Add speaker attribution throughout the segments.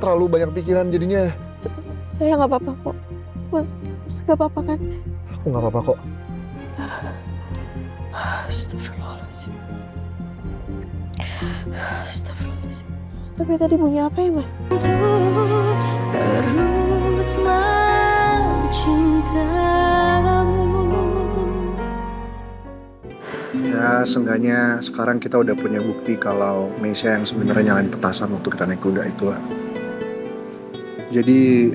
Speaker 1: terlalu banyak pikiran jadinya.
Speaker 2: Saya nggak apa-apa kok. Mas nggak apa-apa kan?
Speaker 1: Aku nggak apa-apa kok.
Speaker 2: Astagfirullahaladzim. Astagfirullahaladzim. Tapi tadi bunyi apa ya, Mas?
Speaker 3: Terus mencintamu.
Speaker 1: Ya, seenggaknya sekarang kita udah punya bukti kalau Meisha yang sebenarnya nyalain petasan waktu kita naik kuda itulah. Jadi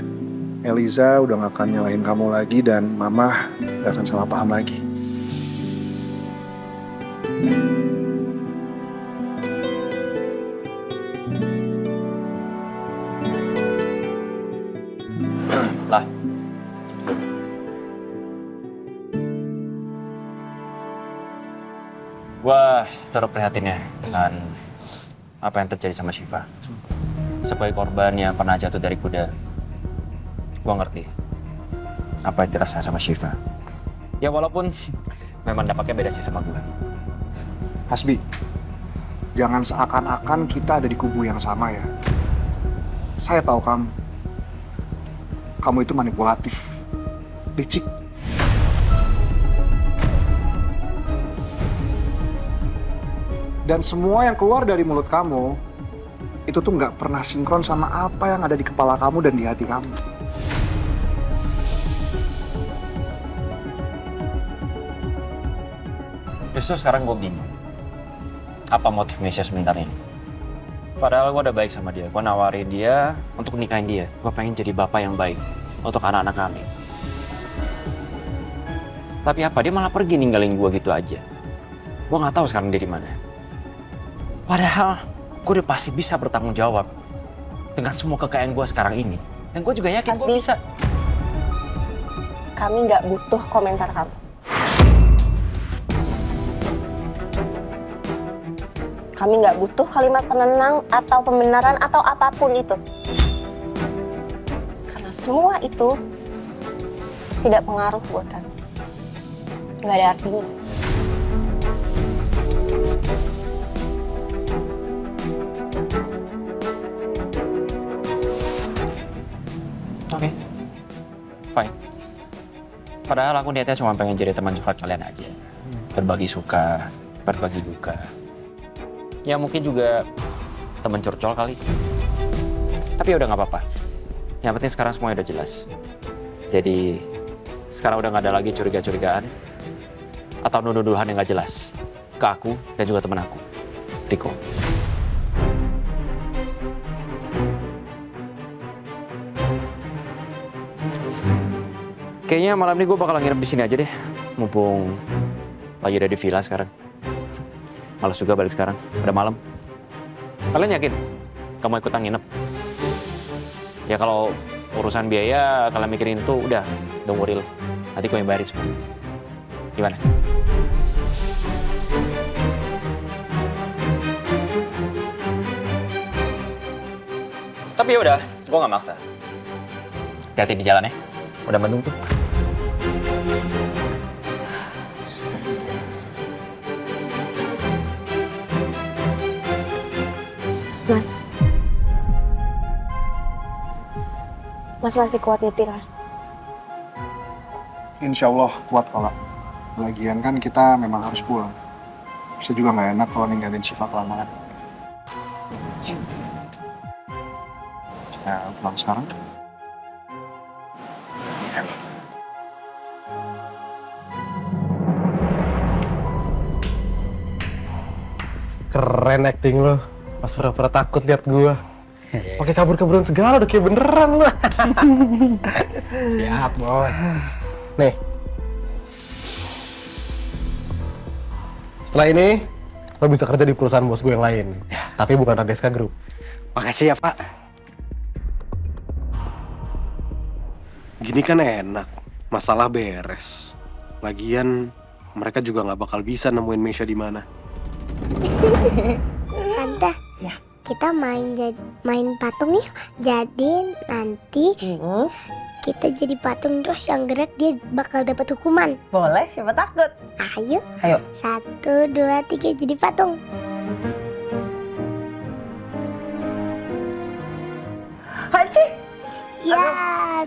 Speaker 1: Eliza udah gak akan nyalahin kamu lagi dan Mama gak akan salah paham lagi.
Speaker 4: Lah. Gua turut prihatin ya dengan apa yang terjadi sama Syifa. Sebagai korban yang pernah jatuh dari kuda, gua ngerti apa yang dirasain sama Syifa. Ya walaupun memang dampaknya beda sih sama gua.
Speaker 1: Hasbi, jangan seakan-akan kita ada di kubu yang sama ya. Saya tahu kamu itu manipulatif, licik. Dan semua yang keluar dari mulut kamu, itu tuh nggak pernah sinkron sama apa yang ada di kepala kamu dan di hati kamu.
Speaker 4: Justru sekarang gue bingung. Apa motif Meisha sebenarnya? Padahal gue udah baik sama dia. Gue nawarin dia untuk nikahin dia. Gue pengen jadi bapak yang baik untuk anak-anak kami. Tapi apa? Dia malah pergi ninggalin gue gitu aja. Gue nggak tahu sekarang dia di mana. Padahal gue udah pasti bisa bertanggung jawab dengan semua kekayaan gue sekarang ini. Dan gue juga yakin gue bisa.
Speaker 2: Kami nggak butuh komentar kamu. Kami nggak butuh kalimat penenang atau pembenaran atau apapun itu. Karena semua itu tidak pengaruh buat kami. Nggak ada artinya.
Speaker 4: Oke, fine. Padahal aku niatnya cuma pengen jadi teman curhat kalian aja. Berbagi suka, berbagi duka. Ya mungkin juga teman curcol kali. Tapi udah nggak apa-apa. Yang penting sekarang semuanya udah jelas. Jadi sekarang udah nggak ada lagi curiga-curigaan atau nuduh-nuduhan yang nggak jelas ke aku dan juga teman aku, Riko. Kayaknya malam ini gue bakal nginep di sini aja deh, mumpung lagi ada di villa sekarang. Males juga balik sekarang, udah malam. Kalian yakin kamu ikutan nginep? Ya kalau urusan biaya kalian mikirin itu udah, don't worry lo. Nanti gue yang bayarin semua. Gimana? Tapi ya udah, gue nggak maksa. Hati-hati di jalan ya, udah mendung tuh.
Speaker 2: Mas masih kuat nyetir kan?
Speaker 1: Insya Allah kuat kalau. Lagian kan kita memang harus pulang. Bisa juga nggak enak kalau ninggalin Syifa kelamaan. Kita pulang sekarang.
Speaker 5: Keren acting lo. Pas pura-pura takut lihat gua. Pakai kabur-kaburan segala udah kayak beneran lo. Siap, Bos. Nih. Setelah ini lo bisa kerja di perusahaan bos gue yang lain. Ya. Tapi bukan Radeska Group.
Speaker 6: Makasih ya, Pak. Gini kan enak. Masalah beres. Lagian mereka juga nggak bakal bisa nemuin Meisha di mana.
Speaker 7: Tante, ya. Kita main patung yuk. Jadi nanti kita jadi patung terus yang gerak dia bakal dapat hukuman.
Speaker 2: Boleh, siapa takut?
Speaker 7: Ayo. 1, 2, 3 jadi patung.
Speaker 3: Haci.
Speaker 7: Ya,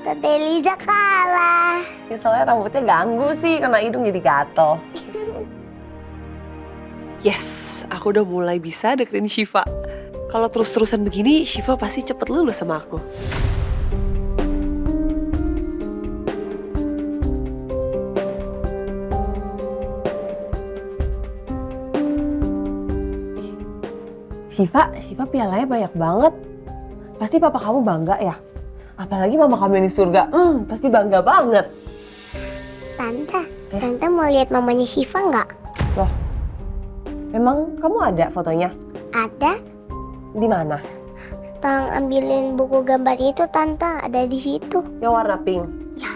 Speaker 7: Tante Eliza kalah.
Speaker 3: Ya soalnya rambutnya ganggu sih, kena hidung jadi gatel. Yes, aku udah mulai bisa deketin Syifa. Kalau terus-terusan begini, Syifa pasti cepet lulus sama aku. Syifa pialanya banyak banget. Pasti papa kamu bangga ya? Apalagi mama kamu yang di surga, pasti bangga banget.
Speaker 7: Tante mau lihat mamanya Syifa nggak?
Speaker 3: Loh, emang kamu ada fotonya?
Speaker 7: Ada.
Speaker 3: Di mana?
Speaker 7: Tolong ambilin buku gambar itu, Tante. Ada di situ.
Speaker 3: Yang warna pink.
Speaker 7: Ya.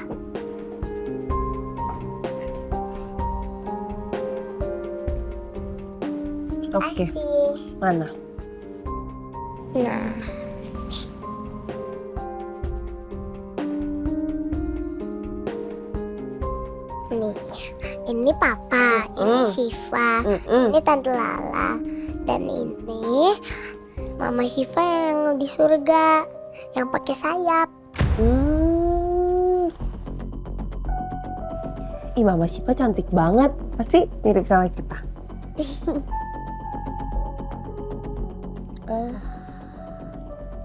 Speaker 3: Oke,
Speaker 7: Asih.
Speaker 3: mana?
Speaker 7: Nah. Nih, ini Papa, ini Syifa, ini Tante Lala, dan ini Mama Syifa yang di surga, yang pakai sayap.
Speaker 3: Ih, Mama Syifa cantik banget. Pasti mirip sama kita.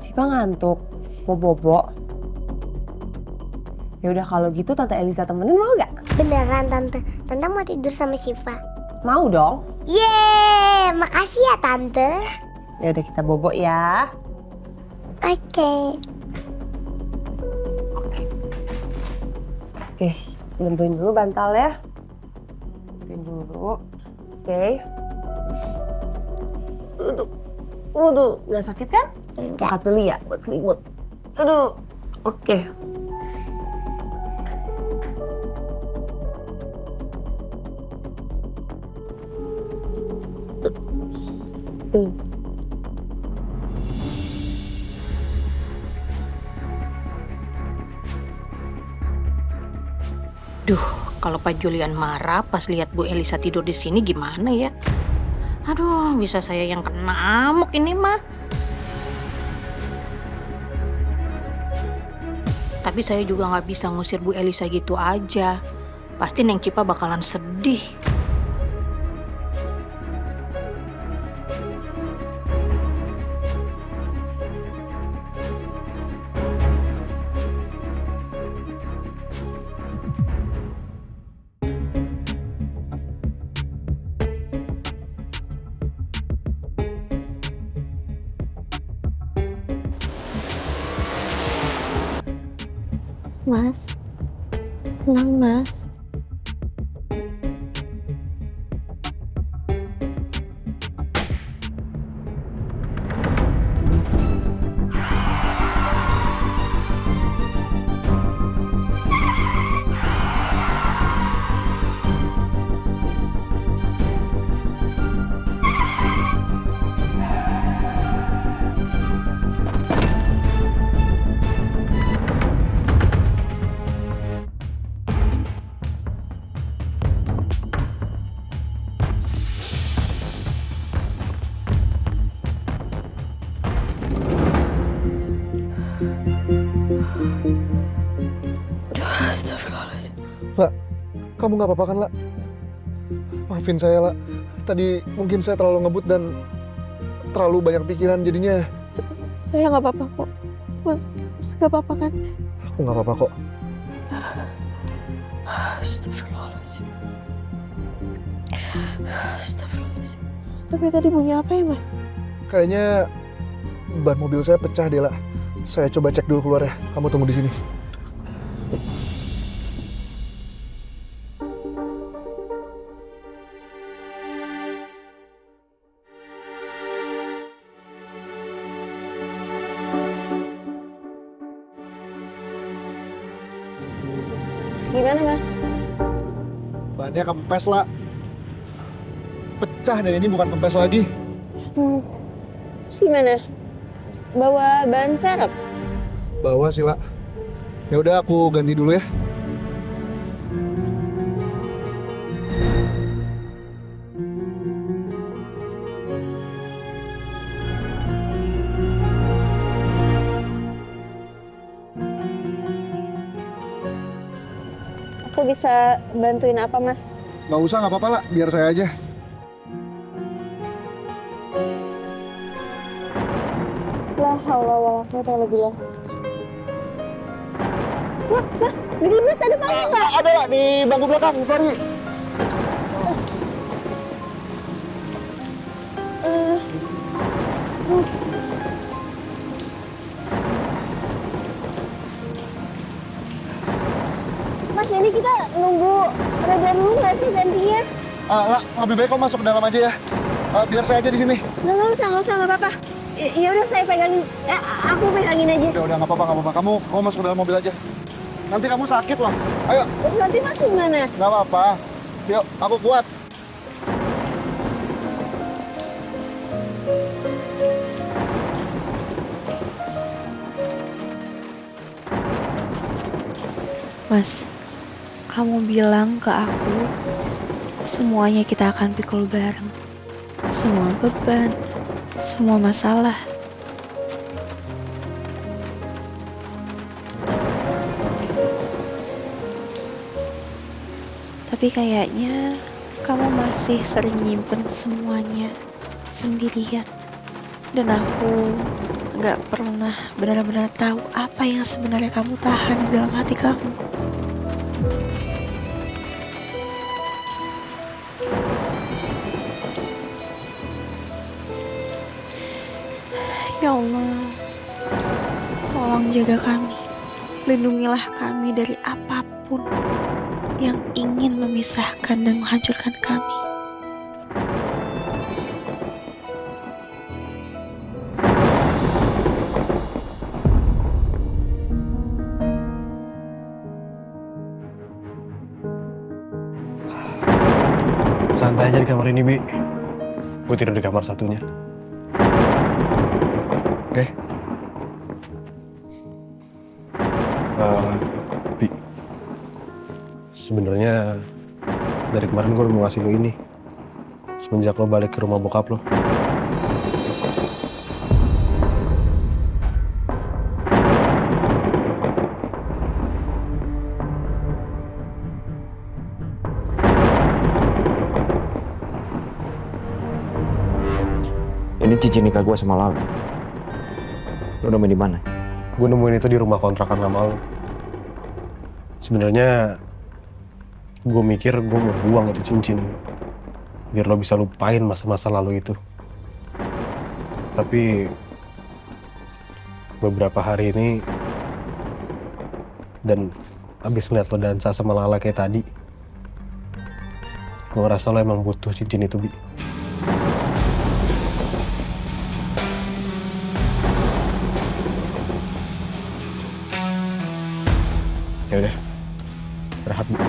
Speaker 3: Syifa ngantuk, mau bobo. Ya udah kalau gitu Tante Eliza temenin mau gak?
Speaker 7: Beneran Tante, Tante mau tidur sama Syifa.
Speaker 3: Mau dong.
Speaker 7: Yeay, makasih ya Tante.
Speaker 3: Ya udah kita bobo ya.
Speaker 7: Oke.
Speaker 3: Oke, bentuin dulu bantal ya. Bentuin dulu. Oke. Udah, nggak sakit kan?
Speaker 7: Enggak.
Speaker 3: Angkat dulu ya buat selimut. Aduh, oke.
Speaker 8: Duh, kalau Pak Julian marah pas lihat Bu Elisa tidur di sini gimana ya? Aduh, bisa saya yang kena amuk ini mah. Tapi saya juga nggak bisa ngusir Bu Elisa gitu aja. Pasti Neng Cipa bakalan sedih.
Speaker 2: Mas, tenang Mas.
Speaker 1: Astagfirullahaladzim. Lah, kamu nggak apa-apa kan, La? Maafin saya, La. Tadi mungkin saya terlalu ngebut dan terlalu banyak pikiran jadinya.
Speaker 2: Saya nggak apa-apa kok. Mas nggak apa-apa kan?
Speaker 1: Aku nggak apa-apa kok.
Speaker 2: Astagfirullahaladzim. Astagfirullahaladzim. Tapi tadi bunyi apa ya, Mas?
Speaker 1: Kayaknya ban mobil saya pecah deh, La. Saya coba cek dulu keluar ya. Kamu tunggu di sini.
Speaker 2: Gimana, Mas?
Speaker 1: Bannya kempes, La. Pecah deh, ini bukan kempes lagi.
Speaker 2: Terus gimana? Bawa bahan serep?
Speaker 1: Bawa sih, La. Ya udah aku ganti dulu ya.
Speaker 2: aku bisa bantuin apa, Mas?
Speaker 1: Nggak usah, nggak apa-apa lah. Biar saya aja.
Speaker 2: La haula wala quwata illa billah. Wah, Mas, gini Mas, ada apa nggak?
Speaker 1: Ada lah di bangku belakang, sorry.
Speaker 2: Mas, ini kita nunggu reda dulu nggak sih gantinya?
Speaker 1: Lah, lebih baik kau masuk ke dalam aja ya. Biar saya aja di sini.
Speaker 2: Nggak usah, nggak apa-apa. Ya udah saya pegangin, aku pegangin aja.
Speaker 1: Udah nggak apa-apa, nggak apa-apa. Kamu masuk ke dalam mobil aja. Nanti kamu sakit loh. Ayo.
Speaker 2: Terus nanti Mas gimana?
Speaker 1: Nggak apa-apa. Yuk, aku kuat.
Speaker 9: Mas, kamu bilang ke aku semuanya kita akan pikul bareng. Semua beban, semua masalah. Tapi kayaknya kamu masih sering nyimpen semuanya sendirian. Dan aku gak pernah benar-benar tahu apa yang sebenarnya kamu tahan di dalam hati kamu. Ya Allah, tolong jaga kami. Lindungilah kami dari apapun yang ingin memisahkan dan menghancurkan kami.
Speaker 5: Santai aja di kamar ini, Bi. Gue tidur di kamar satunya. Oke? Bi. Sebenarnya dari kemarin gue udah mau ngasih lo ini. Semenjak lo balik ke rumah bokap lo.
Speaker 4: Ini cincin nikah gue sama Lala. Lo nemuin di mana?
Speaker 5: Gue nemuin itu di rumah kontrakan lama lo. Sebenarnya gue mikir gue mau buang itu cincin biar lo bisa lupain masa-masa lalu itu. Tapi beberapa hari ini dan abis ngeliat lo dansa sama Lala kayak tadi, gue ngerasa lo emang butuh cincin itu, Bi. Ya udah, istirahat, Bu.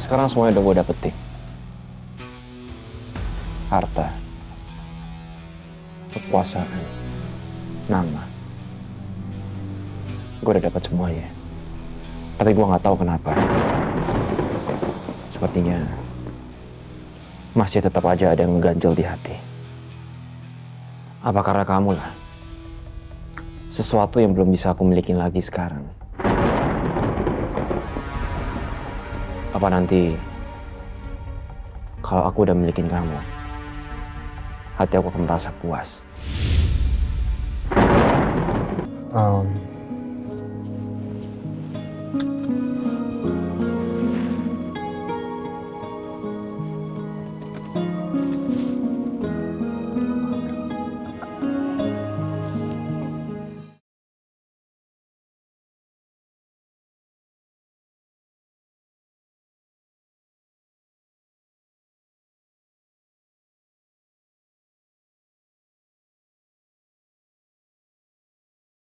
Speaker 4: Sekarang semuanya udah gue dapetin. Harta, kekuasaan, nama. Gue udah dapat semuanya. Tapi gue nggak tahu kenapa. Sepertinya masih tetap aja ada yang mengganjal di hati. Apa karena kamu lah? Sesuatu yang belum bisa aku milikin lagi sekarang. Apa nanti kalau aku udah milikin kamu, hati aku akan merasa puas.